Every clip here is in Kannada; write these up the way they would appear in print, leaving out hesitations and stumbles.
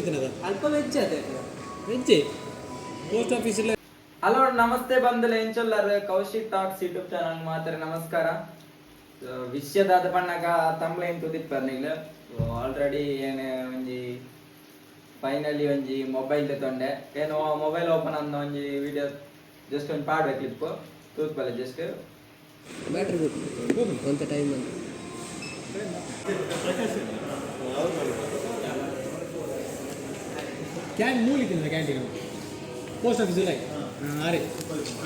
ಅಲ್ಪ ವೆಜ್ ಅದೇ ವೆಜ್ಜೆ ಪೋಸ್ಟ್ ಆಫೀಸಲ್ಲಿ. ಹಲೋ ನಮಸ್ತೆ ಬಂದಲೆ ಎಂಚೊಲ್ಲರ್ ಕೌಶಿಕ್ ಟಾಕ್ಸ್ ಯೂಟ್ಯೂಬ್ ಚಾನಲ್ ಮಾತ್ರ ನಮಸ್ಕಾರ. ವಿಷಯದಾದ ಪಣ್ಣಗ ತಂಬ್ಳೆ ಎಂಟು ತಿಪ್ಪರ್ನಿಲ್ಲ ಆಲ್ರೆಡಿ ಏನು ಒಂಜಿ ಫೈನಲಿ ಒಂಜಿ ಮೊಬೈಲ್ ತೊಂಡೆ ಏನು ಮೊಬೈಲ್ ಓಪನ್ ಅಂದ ಒಂಜಿ ವಿಡಿಯೋ ಜಸ್ಟ್ ಒಂದು ಪಾಡ್ವೆ ಕ್ಲಿಪ್ ತೂತ್ಪಲ್ಲೆ ಜಸ್ಟ್ ಬ್ಯಾಟ್ರಿ ಅಂತ ಟೈಮ್ ಅಂತ ಮೂಲಿಕ್ಕಿಲ್ಲ ಕ್ಯಾಂಟೀನ್ ಪೋಸ್ಟ್ ಆಫೀಸ್ ಇಲ್ಲ ಆರೆ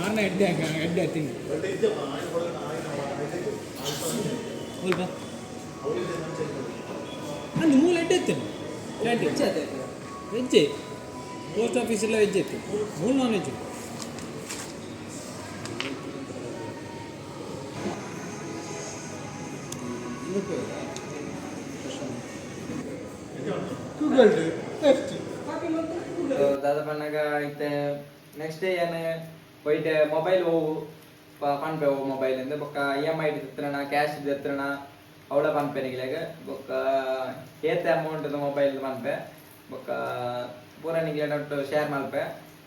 ಆರನೇ ಎಡ್ಡೆ ತಿಂಡಿ ಸ್ವಲ್ಪ ಅಲ್ಲಿ ಮೂಲ ಎಡ್ಡೆ ಇತ್ತೇನೆ ಕ್ಯಾಂಟೀನ್ ವೆಜ್ಜೆ ಪೋಸ್ಟ್ ಆಫೀಸೆಲ್ಲ ವೆಜ್ ಇತ್ತು ಮೂರು ನಾನ್ ವೆಜ್. ದಾದ ಪನ್ನಗ ಐತೆ ನೆಕ್ಸ್ಟ್ ಡೇ ಏನು ಒಯ್ಟೆ ಮೊಬೈಲ್ ಹೋವು ಪನ್ಪೆ ಹೋವು ಮೊಬೈಲ್ ಇಂದ ಬೊಕ್ಕ EMI ಎತ್ತರಣ ಕ್ಯಾಶ್ ಎತ್ತರಣ ಅವಳ ಪನ್ಪೆ ನಿಗ್ಲಾಗ ಬೊಕ್ಕ ಏತೆ ಅಮೌಂಟ್ ಮೊಬೈಲ್ ಪನ್ಪೆ ಬೊಕ್ಕ ಪೂರ ನಿಗ್ಲೆ ಒಟ್ಟು ಶೇರ್ ಮಲ್ಪೆ.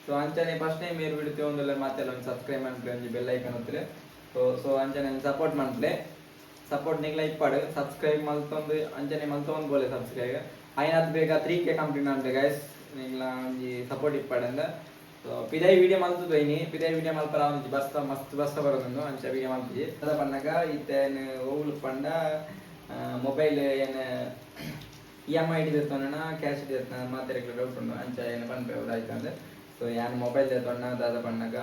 ಸೊ ಅಂಚನೆ ಫಸ್ಟ್ ಟೈಮ್ ಏರ್ ಬಿಡ್ತೀವಿ ಒಂದಲ್ಲ ಮಾತೆಲ್ಲ ಒಂದು ಸಬ್ಸ್ಕ್ರೈಬ್ ಮಾಡ್ಪೆ ಒಂದು ಬೆಲ್ ಐಕನ್ ಹೊತ್ತರೆ ಸೊ ಅಂಚನೆ ಸಪೋರ್ಟ್ ಮಾಡ್ಲೆ ಸಪೋರ್ಟ್ ನಿಗ್ಲ ಇಪ್ಪಾಡು ಸಬ್ಸ್ಕ್ರೈಬ್ ಮಲ್ತೊಂದು ಅಂಚನೆ ಮಲ್ತೊಂದು ಬೋಲೆ ಸಬ್ಸ್ಕ್ರೈಬ್ ಐನಾದ್ ಬೇಗ 3K ಕಂಪ್ಲೀಟ್ ಮಾಡ್ದೆ ಗೈಸ್ ನಿಗ್ಲ ಒಂಜಿ support ಇಪ್ಪಾಡಂದ. So ಪಿದೈ video ಮಲ್ತುದು any ಪಿದೈ video ಮಲ್ಪರ ಒಂಜಿ ಬಸ್ತ ಮಸ್ತ್ ಬಸ್ತ ಬರೋದೊಂದು ಅಂಚ ವಿಡಿಯೋ ಮಲ್ತಿಜಿ ಅದ ಪನ್ನಗ ಇತ್ತೇನು ಓವ್ಲು ಪಂಡ ಮೊಬೈಲ್ ಏನು EMI ತೆತ್ತೊಂಡ ಕ್ಯಾಶ್ ತೆತ್ತ ಮಾತಾಡಿ ಡೌಟ್ ಉಂಡು ಅಂಚ ಏನು ಪನ್ಪೆ ಆಯ್ತು ಅಂದ್ರೆ. ಸೊ ಯಾನ್ ಮೊಬೈಲ್ ತೆತ್ತೊಂಡ ದಾದ ಪನ್ನಗ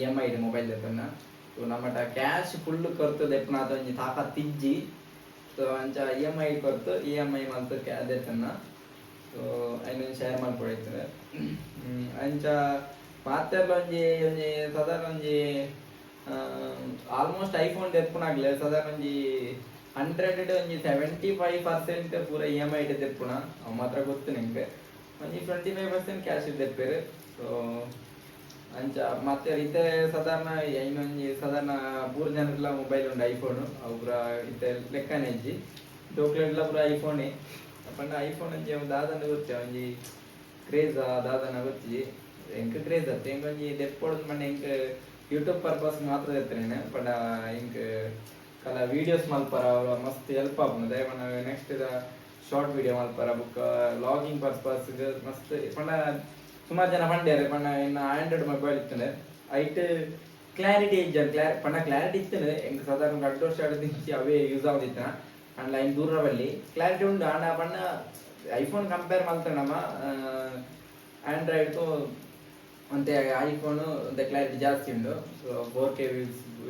EMI ಮೊಬೈಲ್ ತೆತ್ತೊಂಡ. ಸೊ ನಮ್ಮಟ ಕ್ಯಾಶ್ ಫುಲ್ ಕೊರ್ತು ದೆಪ್ಪನಾದ ಒಂಜಿ ತಾಕ ತಿಜ್ಜಿ ಸೊ ಅಂಚ EMI ಕೊರ್ತು EMI ಮಲ್ತು ಅದೆತ್ತನ್ನ. ಸೊ ಐನೊಂದು ಶೇರ್ ಮಾಡ್ಕೊಡೈತಾರೆ ಅಂಚ ಮಾತೆಲ್ಲ ಒಂಜಿ ಒಂಜಿ ಸಾಧಾರಣ ಒಂಜಿ ಆಲ್ಮೋಸ್ಟ್ ಐಫೋನ್ ತೆಪ್ಪುನಾಗ್ಲೆ ಸಾಧಾರಣ ಒಂಜಿ 100 ಒಂಜಿ 75% ಪೂರ EMI ತೆಪ್ಪುನ ಅವು ಮಾತ್ರ ಗೊತ್ತು ನಿಂಗೆ ಒಂಜಿ 25% ಕ್ಯಾಶ್ ತೆಪ್ಪೇರು. ಸೊ ಅಂಚ ಮತ್ತೆ ಇತ್ತೆ ಸಾಧಾರಣ ಇನ್ನೊಂಜಿ ಸಾಧಾರಣ ಪೂರ ಜನರೆಲ್ಲ ಮೊಬೈಲ್ ಉಂಡು ಐಫೋನ್ ಅವು ಪೂರ ಇತ್ತೆ ಲೆಕ್ಕನೆ ಇಜ್ಜಿ ಡೋಕ್ಲೆಟ್ಲ ಪೂರ ಐಫೋನೇ ಪಂಡ ಐಫೋನ್ ಒಂಜಿ ದಾದನ ಗೊತ್ತೇ ಒಂಜಿ ಕ್ರೇಜ್ ದಾದನ ಗೊತ್ತಿ ಎಂಕ್ ಕ್ರೇಜ್ ಅತ್ತೆ ಎಂಕ್ ಒಂಜಿ ದೆಪ್ಪೊಡು ಪಂಡ ಎಂಕ್ ಯೂಟ್ಯೂಬ್ ಪರ್ಪಸ್ ಮಾತ್ರ ತೆತ್ತೇನೆ ಪಂಡ ಎಂಕ್ ಕಲ ವಿಡಿಯೋಸ್ ಮಲ್ಪರ ಮಸ್ತ್ ಹೆಲ್ಪ್ ಆಪುಂಡು ದಯಪಂಡ ನೆಕ್ಸ್ಟ್ ಶಾರ್ಟ್ ವಿಡಿಯೋ ಮಲ್ಪರ ಬುಕ್ಕ ಲಾಗಿಂಗ್ ಪರ್ಪಸ್ ಮಸ್ತ್ ಪಂಡ ಸುಮಾರು ಜನ ಪಂಡ್ಯಾರೆ ಪಂಡ ಇನ್ನು ಆಂಡ್ರಾಯ್ಡ್ ಮೊಬೈಲ್ ಇತ್ತಂದ್ರೆ ಐಟ್ ಕ್ಲಾರಿಟಿ ಇಜ್ಜ ಪಂಡ ಕ್ಲಾರಿಟಿ ಇತ್ತಂದ್ರೆ ಎಂಕ್ ಸಾಧಾರಣ 2 ವರ್ಷ ಆಡದಿಂಚಿ ಅವೇ ಯೂಸ್ ಆಗುದಿತ್ತ ಅಂಡ್ ಲೈನ್ ದೂರ ಬಲ್ಲಿ ಕ್ಲಾರಿಟಿ ಉಂಡು ಆಂಡ ಪಂಡ ಐಫೋನ್ ಕಂಪೇರ್ ಮಲ್ತ ನಮ್ಮ ಆಂಡ್ರಾಯ್ಡ್ ಅಂತೆ ಐಫೋನ್ ಒಂತೆ ಕ್ಲಾರಿಟಿ ಜಾಸ್ತಿ ಉಂಡು. ಸೊ 4K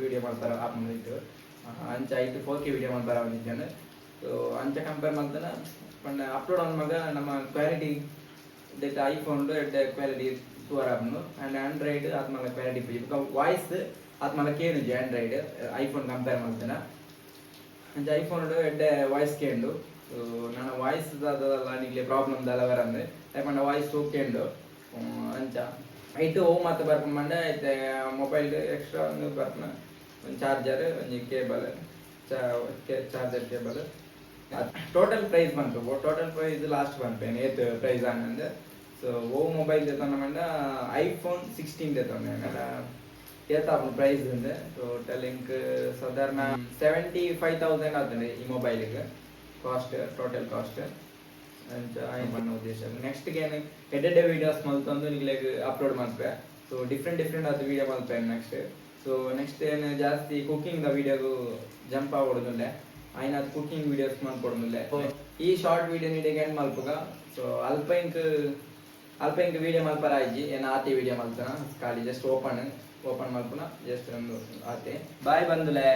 ವಿಡಿಯೋ ಮಾಡ್ತಾರ ಆಪ್ ಮಾಡಿದ್ದು ಅಂಚ ಐಟ್ 4K ವಿಡಿಯೋ ಮಾಡ್ತಾರ ಅವನಿದ್ದಾನೆ. ಸೊ ಅಂಚ ಕಂಪೇರ್ ಮಾಡ್ತಾನೆ ಪಂಡ ಅಪ್ಲೋಡ್ ಆನ್ ಮಗ ನಮ್ಮ ಕ್ವಾಲಿಟಿ ದಟ್ ಐಫೋನ್ ಕ್ವಾಲಿಟಿ ತೂರ ಆಪುಂಡು ಆ್ಯಂಡ್ ಆಂಡ್ರಾಯ್ಡ್ ಆತ್ಮಲ ಕ್ವಾಲಿಟಿ ಪೂಜಿ ವಾಯ್ಸ್ ಆತ್ಮಲ ಕೇಳುಜಿ ಆಂಡ್ರಾಯ್ಡ್ ಐಫೋನ್ ಕಂಪೇರ್ ಮಾಡ್ತಾನೆ ಅಂಚ ಐಫೋನ್ ಎಡ್ಡೆ ವಾಯ್ಸ್ ಕೇಂಡು. ಸೊ ನನ್ನ ವಾಯ್ಸ್ ದಾದಲ್ಲ ನಿಗ್ಲೆ ಪ್ರಾಬ್ಲಮ್ ದಾಲ ಬರಂದ್ರೆ ಯಾಕಂಡ ವಾಯ್ಸ್ ಕೇಂಡು ಅಂಚ ಐಟು ಓ ಮಾತ್ರ ಬರ್ಕೊಂಡು ಮಂಡೆ ಐತೆ ಮೊಬೈಲ್ ಎಕ್ಸ್ಟ್ರಾ ಒಂದು ಬರ್ಪನ ಒಂದು ಚಾರ್ಜರ್ ಒಂದು cable charger cable total price ಬಂತು ಟೋಟಲ್ ಪ್ರೈಸ್ ಲಾಸ್ಟ್ ಬಂತೇನೆ ಏತ್ ಪ್ರೈಸ್ ಅಂದ್ರೆ. ಸೊ ಓ ಮೊಬೈಲ್ ತೆತ್ತೊಂಡ ಮಂಡ ಐಫೋನ್ 16 ತೆತ್ತೊಂಡೆ ಆಮೇಲೆ ಏತಾಪು ಪ್ರೈಸ್ ഉണ്ട് ಟೋಟಲ್ ಇಂಕ್ ಸಾಧಾರಣ 75,000 ಆತಂಡೆ ಈ ಮೊಬೈಲಿಗೆ ಕಾಸ್ಟ್ ಟೋಟಲ್ ಕಾಸ್ಟ್ ಅಂಚ ಐನ್ ಪನ್ನ ಉದ್ದೇಶ. ನೆಕ್ಸ್ಟ್ ಏನು ಎಡೆಡೆ ವಿಡಿಯೋಸ್ ಮಲ್ತೊಂದು ನಿಗ್ಲೆಗ್ ಅಪ್ಲೋಡ್ ಮಾಡ್ಪೆ. ಸೊ ಡಿಫ್ರೆಂಟ್ ಆದ ವಿಡಿಯೋ ಮಲ್ಪೆ ನೆಕ್ಸ್ಟ್. ಸೊ ನೆಕ್ಸ್ಟ್ ಏನು ಜಾಸ್ತಿ ಕುಕಿಂಗ್ ದ ವಿಡಿಯೋಗು ಜಂಪ್ ಆಗೋಡುದಿಲ್ಲ ಐನಾದ್ ಕುಕಿಂಗ್ ವಿಡಿಯೋಸ್ ಮಾಡ್ಕೊಡುದಿಲ್ಲ. ಈ ಶಾರ್ಟ್ ವಿಡಿಯೋ ನೀಡಿಗೆ ಏನು ಮಲ್ಪಗ. ಸೊ ಅಲ್ಪ ಇಂಕ್ ವಿಡಿಯೋ ಮಲ್ಪರ ಆಯ್ಜಿ ಏನು ಆತಿ ವಿಡಿಯೋ ಮಲ್ತನ ಖಾಲಿ ಜಸ್ಟ್ ಓಪನ್ ಮಲ್ಪನ ಜಸ್ಟ್ ಒಂದು ಆತೆ ಬಾಯ್ ಬಂದುಲೆ.